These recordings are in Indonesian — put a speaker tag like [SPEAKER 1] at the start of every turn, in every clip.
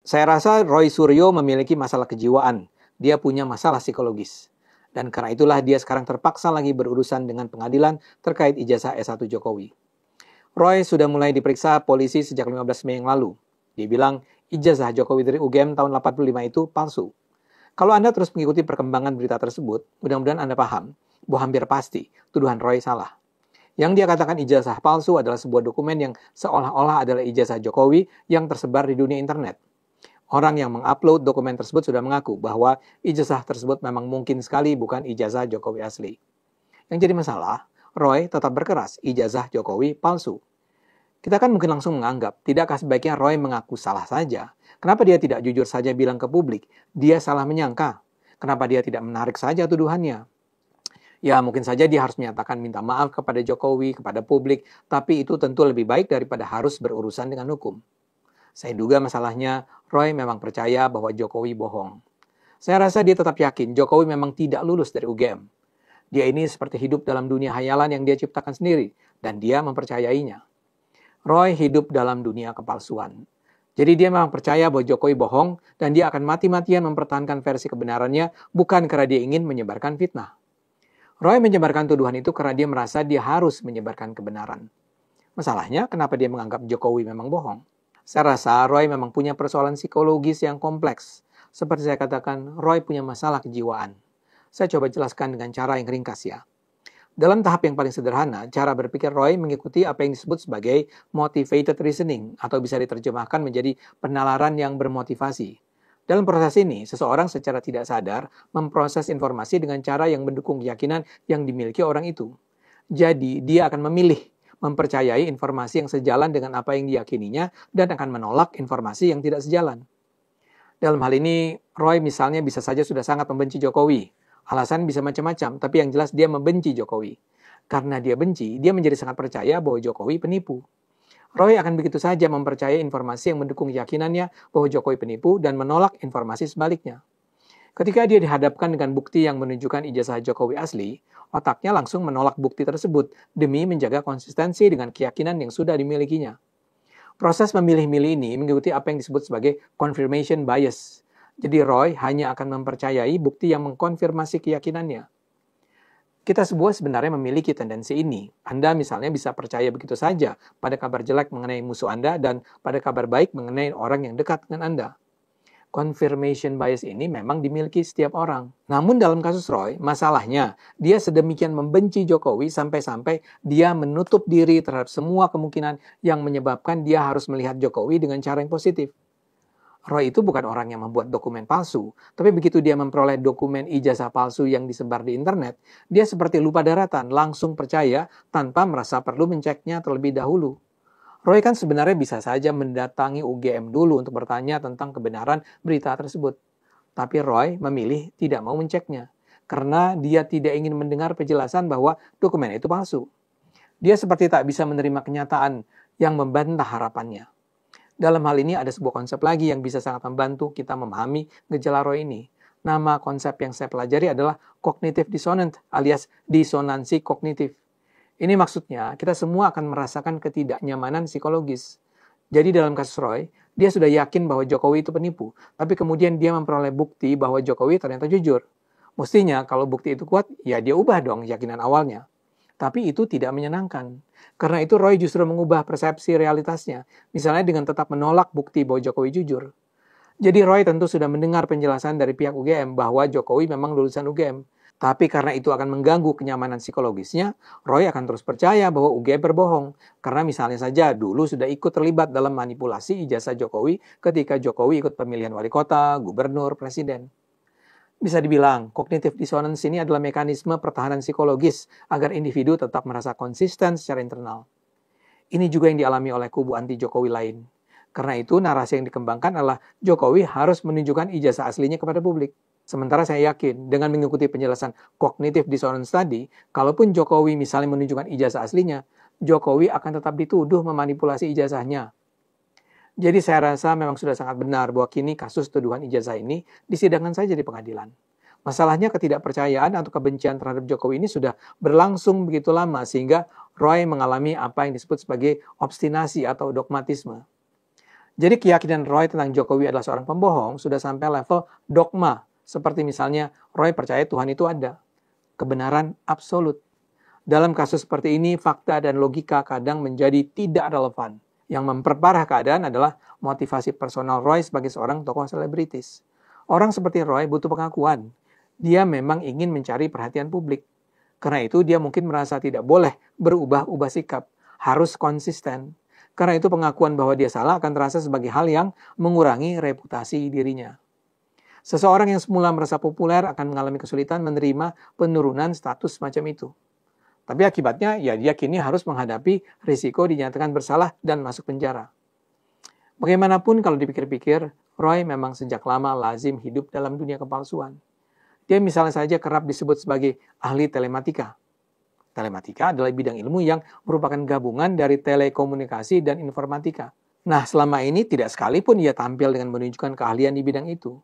[SPEAKER 1] Saya rasa Roy Suryo memiliki masalah kejiwaan. Dia punya masalah psikologis. Dan karena itulah dia sekarang terpaksa lagi berurusan dengan pengadilan terkait ijazah S1 Jokowi. Roy sudah mulai diperiksa polisi sejak 15 Mei yang lalu. Dia bilang ijazah Jokowi dari UGM tahun 85 itu palsu. Kalau Anda terus mengikuti perkembangan berita tersebut, mudah-mudahan Anda paham bahwa hampir pasti tuduhan Roy salah. Yang dia katakan ijazah palsu adalah sebuah dokumen yang seolah-olah adalah ijazah Jokowi yang tersebar di dunia internet. Orang yang mengupload dokumen tersebut sudah mengaku bahwa ijazah tersebut memang mungkin sekali bukan ijazah Jokowi asli. Yang jadi masalah, Roy tetap berkeras ijazah Jokowi palsu. Kita kan mungkin langsung menganggap, tidakkah sebaiknya Roy mengaku salah saja? Kenapa dia tidak jujur saja bilang ke publik, dia salah menyangka? Kenapa dia tidak menarik saja tuduhannya? Ya mungkin saja dia harus menyatakan minta maaf kepada Jokowi, kepada publik, tapi itu tentu lebih baik daripada harus berurusan dengan hukum. Saya duga masalahnya, Roy memang percaya bahwa Jokowi bohong. Saya rasa dia tetap yakin Jokowi memang tidak lulus dari UGM. Dia ini seperti hidup dalam dunia hayalan yang dia ciptakan sendiri, dan dia mempercayainya. Roy hidup dalam dunia kepalsuan. Jadi dia memang percaya bahwa Jokowi bohong, dan dia akan mati-matian mempertahankan versi kebenarannya, bukan karena dia ingin menyebarkan fitnah. Roy menyebarkan tuduhan itu karena dia merasa dia harus menyebarkan kebenaran. Masalahnya, kenapa dia menganggap Jokowi memang bohong? Saya rasa Roy memang punya persoalan psikologis yang kompleks. Seperti saya katakan, Roy punya masalah kejiwaan. Saya coba jelaskan dengan cara yang ringkas ya. Dalam tahap yang paling sederhana, cara berpikir Roy mengikuti apa yang disebut sebagai motivated reasoning atau bisa diterjemahkan menjadi penalaran yang bermotivasi. Dalam proses ini, seseorang secara tidak sadar memproses informasi dengan cara yang mendukung keyakinan yang dimiliki orang itu. Jadi, dia akan memilih mempercayai informasi yang sejalan dengan apa yang diyakininya dan akan menolak informasi yang tidak sejalan. Dalam hal ini, Roy misalnya bisa saja sudah sangat membenci Jokowi. Alasan bisa macam-macam, tapi yang jelas dia membenci Jokowi. Karena dia benci, dia menjadi sangat percaya bahwa Jokowi penipu. Roy akan begitu saja mempercayai informasi yang mendukung keyakinannya bahwa Jokowi penipu dan menolak informasi sebaliknya. Ketika dia dihadapkan dengan bukti yang menunjukkan ijazah Jokowi asli, otaknya langsung menolak bukti tersebut demi menjaga konsistensi dengan keyakinan yang sudah dimilikinya. Proses memilih-milih ini mengikuti apa yang disebut sebagai confirmation bias. Jadi Roy hanya akan mempercayai bukti yang mengkonfirmasi keyakinannya. Kita semua sebenarnya memiliki tendensi ini. Anda misalnya bisa percaya begitu saja pada kabar jelek mengenai musuh Anda dan pada kabar baik mengenai orang yang dekat dengan Anda. Confirmation bias ini memang dimiliki setiap orang. Namun dalam kasus Roy, masalahnya dia sedemikian membenci Jokowi sampai-sampai dia menutup diri terhadap semua kemungkinan yang menyebabkan dia harus melihat Jokowi dengan cara yang positif. Roy itu bukan orang yang membuat dokumen palsu, tapi begitu dia memperoleh dokumen ijazah palsu yang disebar di internet, dia seperti lupa daratan, langsung percaya tanpa merasa perlu menceknya terlebih dahulu. Roy kan sebenarnya bisa saja mendatangi UGM dulu untuk bertanya tentang kebenaran berita tersebut. Tapi Roy memilih tidak mau menceknya, karena dia tidak ingin mendengar penjelasan bahwa dokumen itu palsu. Dia seperti tak bisa menerima kenyataan yang membantah harapannya. Dalam hal ini ada sebuah konsep lagi yang bisa sangat membantu kita memahami gejala Roy ini. Nama konsep yang saya pelajari adalah cognitive dissonant alias disonansi kognitif. Ini maksudnya kita semua akan merasakan ketidaknyamanan psikologis. Jadi dalam kasus Roy, dia sudah yakin bahwa Jokowi itu penipu, tapi kemudian dia memperoleh bukti bahwa Jokowi ternyata jujur. Mestinya kalau bukti itu kuat, ya dia ubah dong keyakinan awalnya. Tapi itu tidak menyenangkan. Karena itu Roy justru mengubah persepsi realitasnya, misalnya dengan tetap menolak bukti bahwa Jokowi jujur. Jadi Roy tentu sudah mendengar penjelasan dari pihak UGM bahwa Jokowi memang lulusan UGM. Tapi karena itu akan mengganggu kenyamanan psikologisnya, Roy akan terus percaya bahwa UGM berbohong. Karena misalnya saja dulu sudah ikut terlibat dalam manipulasi ijazah Jokowi ketika Jokowi ikut pemilihan wali kota, gubernur, presiden. Bisa dibilang, cognitive dissonance ini adalah mekanisme pertahanan psikologis agar individu tetap merasa konsisten secara internal. Ini juga yang dialami oleh kubu anti-Jokowi lain. Karena itu, narasi yang dikembangkan adalah Jokowi harus menunjukkan ijazah aslinya kepada publik. Sementara saya yakin, dengan mengikuti penjelasan cognitive dissonance tadi, kalaupun Jokowi misalnya menunjukkan ijazah aslinya, Jokowi akan tetap dituduh memanipulasi ijazahnya. Jadi saya rasa memang sudah sangat benar bahwa kini kasus tuduhan ijazah ini disidangkan saja di pengadilan. Masalahnya ketidakpercayaan atau kebencian terhadap Jokowi ini sudah berlangsung begitu lama sehingga Roy mengalami apa yang disebut sebagai obstinasi atau dogmatisme. Jadi keyakinan Roy tentang Jokowi adalah seorang pembohong sudah sampai level dogma. Seperti misalnya Roy percaya Tuhan itu ada. Kebenaran absolut. Dalam kasus seperti ini, fakta dan logika kadang menjadi tidak relevan. Yang memperparah keadaan adalah motivasi personal Roy sebagai seorang tokoh selebritis. Orang seperti Roy butuh pengakuan. Dia memang ingin mencari perhatian publik. Karena itu dia mungkin merasa tidak boleh berubah-ubah sikap. Harus konsisten. Karena itu pengakuan bahwa dia salah akan terasa sebagai hal yang mengurangi reputasi dirinya. Seseorang yang semula merasa populer akan mengalami kesulitan menerima penurunan status semacam itu. Tapi akibatnya ya dia kini harus menghadapi risiko dinyatakan bersalah dan masuk penjara. Bagaimanapun kalau dipikir-pikir, Roy memang sejak lama lazim hidup dalam dunia kepalsuan. Dia misalnya saja kerap disebut sebagai ahli telematika. Telematika adalah bidang ilmu yang merupakan gabungan dari telekomunikasi dan informatika. Nah, selama ini tidak sekalipun ia tampil dengan menunjukkan keahlian di bidang itu.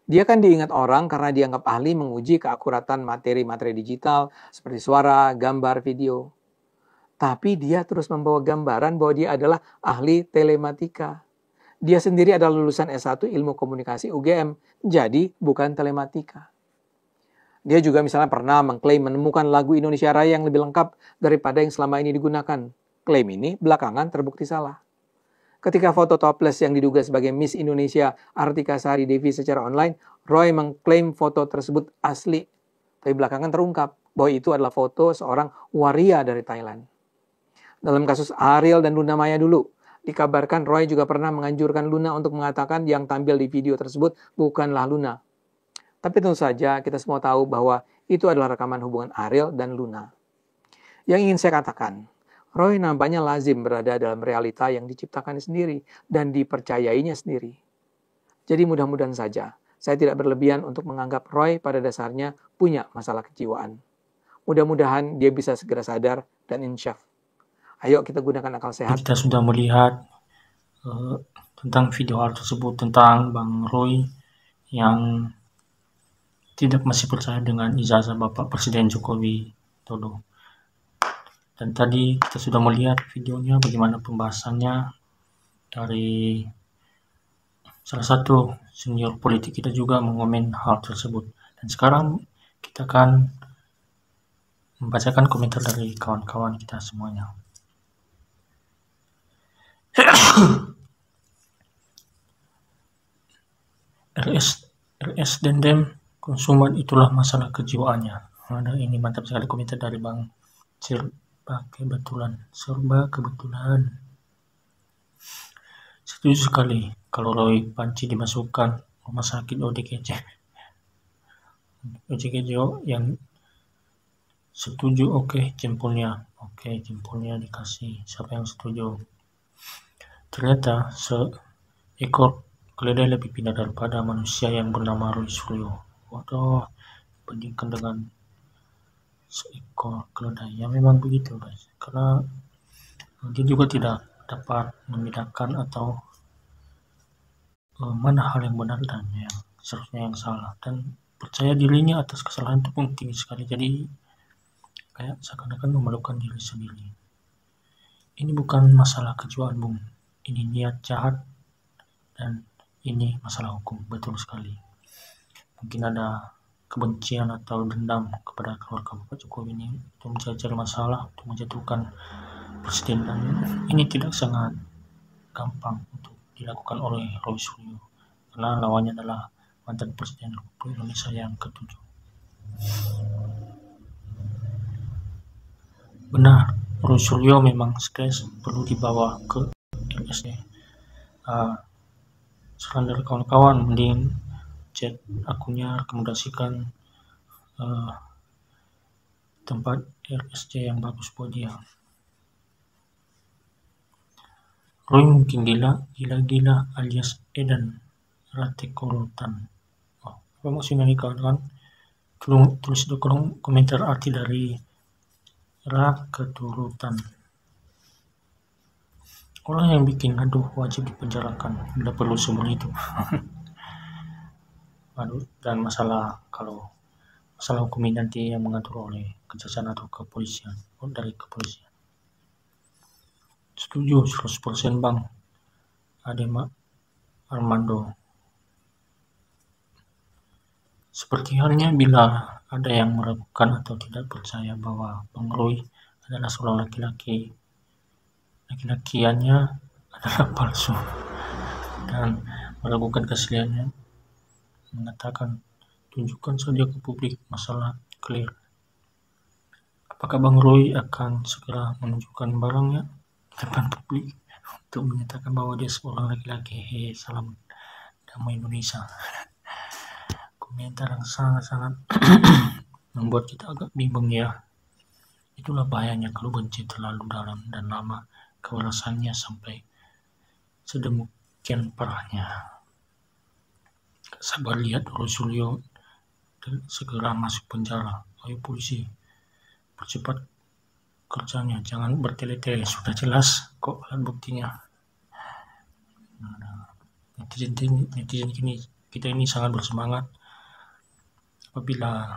[SPEAKER 1] Dia kan diingat orang karena dianggap ahli menguji keakuratan materi-materi digital seperti suara, gambar, video. Tapi dia terus membawa gambaran bahwa dia adalah ahli telematika. Dia sendiri adalah lulusan S1 Ilmu Komunikasi UGM, jadi bukan telematika. Dia juga misalnya pernah mengklaim menemukan lagu Indonesia Raya yang lebih lengkap daripada yang selama ini digunakan. Klaim ini belakangan terbukti salah. Ketika foto topless yang diduga sebagai Miss Indonesia Artika Sari Devi secara online, Roy mengklaim foto tersebut asli. Tapi belakangan terungkap bahwa itu adalah foto seorang waria dari Thailand. Dalam kasus Ariel dan Luna Maya dulu, dikabarkan Roy juga pernah menganjurkan Luna untuk mengatakan yang tampil di video tersebut bukanlah Luna. Tapi tentu saja kita semua tahu bahwa itu adalah rekaman hubungan Ariel dan Luna. Yang ingin saya katakan, Roy nampaknya lazim berada dalam realita yang diciptakannya sendiri dan dipercayainya sendiri. Jadi mudah-mudahan saja, saya tidak berlebihan untuk menganggap Roy pada dasarnya punya masalah kejiwaan. Mudah-mudahan dia bisa segera sadar dan insyaf. Ayo kita gunakan akal sehat.
[SPEAKER 2] Kita sudah melihat tentang video hal tersebut tentang Bang Roy yang tidak masih percaya dengan ijazah Bapak Presiden Jokowi Dodo. Dan tadi kita sudah melihat videonya bagaimana pembahasannya dari salah satu senior politik kita juga mengomen hal tersebut. Dan sekarang kita akan membacakan komentar dari kawan-kawan kita semuanya. RS Dendem, konsumen itulah masalah kejiwaannya. Ada ini mantap sekali komentar dari Bang Serba kebetulan. Setuju sekali kalau Roy Panci dimasukkan rumah sakit ODGJ yang setuju. Oke, jempolnya dikasih. Siapa yang setuju? Ternyata seekor keledai lebih pintar daripada manusia yang bernama Roy Suryo. Waduh, bandingkan dengan seekor keledai. Ya memang begitu guys, karena dia juga tidak dapat membedakan atau mana hal yang benar dan yang seharusnya yang salah, dan percaya dirinya atas kesalahan itu pun tinggi sekali. Jadi kayak seakan-akan memalukan diri sendiri. Ini bukan masalah kejiwaan, Bung. Ini niat jahat dan ini masalah hukum. Betul sekali. Mungkin ada kebencian atau dendam kepada keluarga Bapak Jokowi ini untuk mencari masalah, untuk menjatuhkan presiden, dan ini tidak sangat gampang untuk dilakukan oleh Roy Suryo karena lawannya adalah mantan presiden Republik Indonesia yang ke-7. Benar, Roy Suryo memang stres, perlu dibawa ke RSD. Saran dari kawan-kawan, mending cek akunnya, rekomendasikan tempat RSC yang bagus buat dia. Roy mungkin gila alias Edan Ratekorotan. Apa maksudnya nih kawan-kawan? Tulis di kolom komentar arti dari keturutan. Orang yang bikin gaduh wajib dipenjarakan, tidak perlu semua itu. Dan masalah hukum ini nanti yang mengatur oleh kejaksaan atau kepolisian, dari kepolisian. Setuju 100% Bang. Armando. Seperti halnya bila ada yang meragukan atau tidak percaya bahwa Bang Roy adalah seorang laki-laki, laki-lakiannya adalah palsu, dan meragukan keasliannya, mengatakan tunjukkan saja ke publik, masalah clear. Apakah Bang Roy akan segera menunjukkan barangnya di depan publik untuk menyatakan bahwa dia seorang laki-laki? Salam damai Indonesia. Komentar yang sangat-sangat membuat kita agak bingung ya. Itulah bahayanya kalau benci terlalu dalam dan lama, kewarasannya sampai sedemikian parahnya. Sabar lihat Rosulio segera masuk penjara. Ayo polisi, percepat kerjanya, jangan bertele-tele, sudah jelas kok alat buktinya. Netizen kita ini sangat bersemangat apabila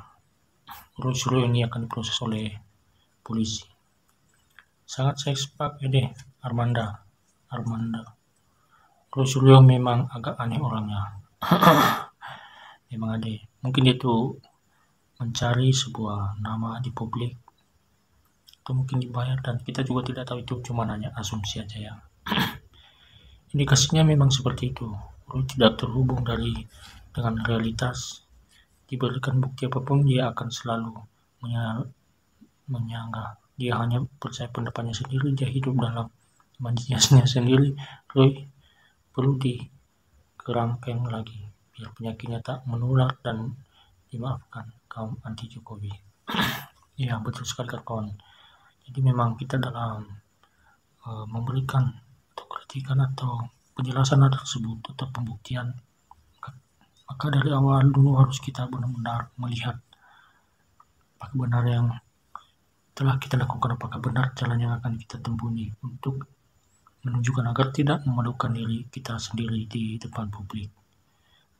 [SPEAKER 2] Rosulio ini akan diproses oleh polisi. Sangat saya sepakat deh Armanda. Rosulio memang agak aneh orangnya. Memang ada. Mungkin itu mencari sebuah nama di publik atau mungkin dibayar, dan kita juga tidak tahu, itu cuma hanya asumsi aja ya. Indikasinya memang seperti itu. Roy tidak terhubung dengan realitas. Diberikan bukti apapun dia akan selalu menyanggah. Dia hanya percaya pendapatnya sendiri, dia hidup dalam imajinasinya sendiri. Roy perlu dikerangkeng lagi biar penyakitnya tak menular dan dimaafkan kaum anti Jokowi. Ya betul sekali kawan. Jadi memang kita dalam memberikan atau kritikan atau penjelasan tersebut atau pembuktian, maka dari awal dulu harus kita benar-benar melihat apakah benar yang telah kita lakukan, apakah benar jalan yang akan kita tempuh untuk menunjukkan agar tidak memalukan diri kita sendiri di depan publik.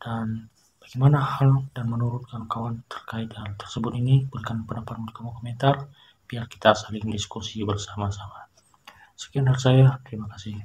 [SPEAKER 2] Dan bagaimana hal dan menurut kawan-kawan terkait hal tersebut ini, berikan pendapat di kolom komentar biar kita saling diskusi bersama-sama. Sekian dari saya, terima kasih.